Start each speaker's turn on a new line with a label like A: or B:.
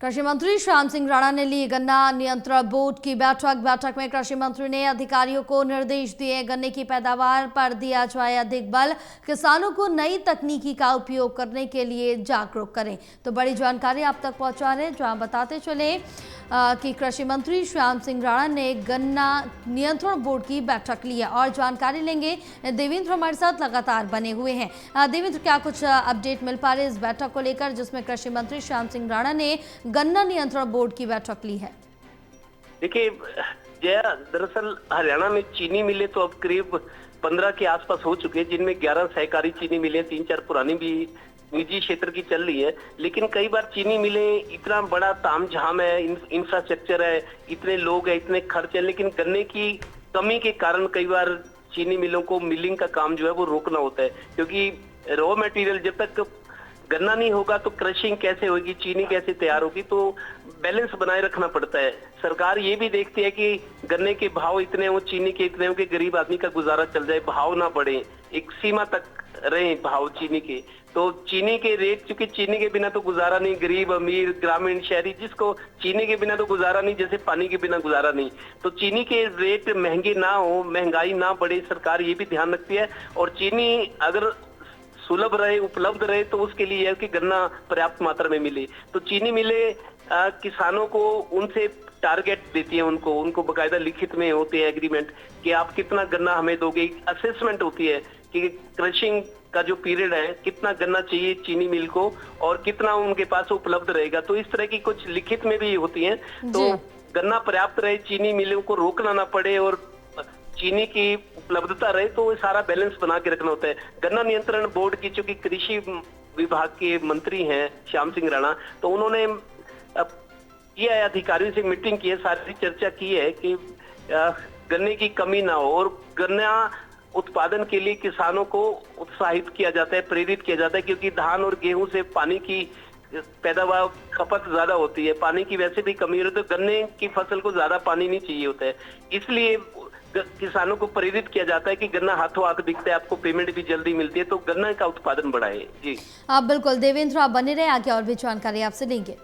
A: कृषि मंत्री श्याम सिंह राणा ने ली गन्ना नियंत्रण बोर्ड की बैठक में कृषि मंत्री ने अधिकारियों को निर्देश दिए गन्ने की पैदावार पर दिया जाए अधिक बल, किसानों को नई तकनीकी का उपयोग करने के लिए जागरूक करें। तो बड़ी जानकारी आप तक पहुंचा रहे, जहां बताते चले कि कृषि मंत्री श्याम सिंह राणा ने गन्ना नियंत्रण बोर्ड की बैठक ली है और जानकारी लेंगे। देवेंद्र हमारे साथ लगातार बने हुए हैं। देवेंद्र, क्या कुछ अपडेट मिल पा रहे इस बैठक को लेकर जिसमें कृषि मंत्री श्याम सिंह राणा ने गन्ना नियंत्रण बोर्ड की बैठक ली है?
B: देखिए जया, दरअसल हरियाणा में चीनी मिलें तो अब करीब 15 के आसपास हो चुके हैं, जिनमें 11 सहकारी चीनी मिलें, 3-4 पुरानी भी निजी क्षेत्र की चल रही है। लेकिन कई बार चीनी मिलें, इतना बड़ा तामझाम है, इंफ्रास्ट्रक्चर है, इतने लोग हैं, इतने खर्च है, लेकिन गन्ने की कमी के कारण कई बार चीनी मिलों को मिलिंग का काम जो है वो रोकना होता है, क्योंकि रॉ मटेरियल जब तक गन्ना नहीं होगा तो क्रशिंग कैसे होगी, चीनी कैसे तैयार होगी, तो बैलेंस बनाए रखना पड़ता है। सरकार ये भी देखती है कि गन्ने के भाव इतने हो, चीनी के इतने हो कि गरीब आदमी का गुजारा चल जाए, भाव ना बढ़े, एक सीमा तक रहे भाव चीनी के। तो चीनी के रेट, क्योंकि चीनी के बिना तो गुजारा नहीं, गरीब अमीर ग्रामीण शहरी, जिसको चीनी के बिना तो गुजारा नहीं, जैसे पानी के बिना गुजारा नहीं, तो चीनी के रेट महंगे ना हो, महंगाई ना बढ़े, सरकार ये भी ध्यान रखती है। और चीनी अगर सुलभ रहे, उपलब्ध रहे, तो उसके लिए है कि गन्ना पर्याप्त मात्रा में मिले। तो चीनी मिले किसानों को उनसे टारगेट देती है, उनको बकायदा लिखित में होते हैं एग्रीमेंट कि आप कितना गन्ना हमें दोगे। असेसमेंट होती है कि क्रशिंग का जो पीरियड है, कितना गन्ना चाहिए चीनी मिल को और कितना उनके पास उपलब्ध रहेगा। तो इस तरह की कुछ लिखित में भी होती है, तो गन्ना पर्याप्त रहे, चीनी मिलों को रोकना ना पड़े और चीनी की उपलब्धता रहे, तो सारा बैलेंस बना के रखना होता है। गन्ना नियंत्रण बोर्ड की, चूंकि कृषि विभाग के मंत्री हैं श्याम सिंह राणा, तो उन्होंने किया है, अधिकारियों से मीटिंग की है, सारी चर्चा की है कि गन्ने की कमी ना हो और गन्ना उत्पादन के लिए किसानों को उत्साहित किया जाता है, प्रेरित किया जाता है, क्योंकि धान और गेहूं से पानी की पैदावार खपत ज्यादा होती है, पानी की वैसे भी कमी हो रही है, तो गन्ने की फसल को ज्यादा पानी नहीं चाहिए होता है। इसलिए किसानों को प्रेरित किया जाता है कि गन्ना हाथों हाथ बिकता है, आपको पेमेंट भी जल्दी मिलती है, तो गन्ना का उत्पादन बढ़ाए। जी
A: आप बिल्कुल देवेंद्र, आप बने रहे, आगे और भी जानकारी आपसे लेंगे।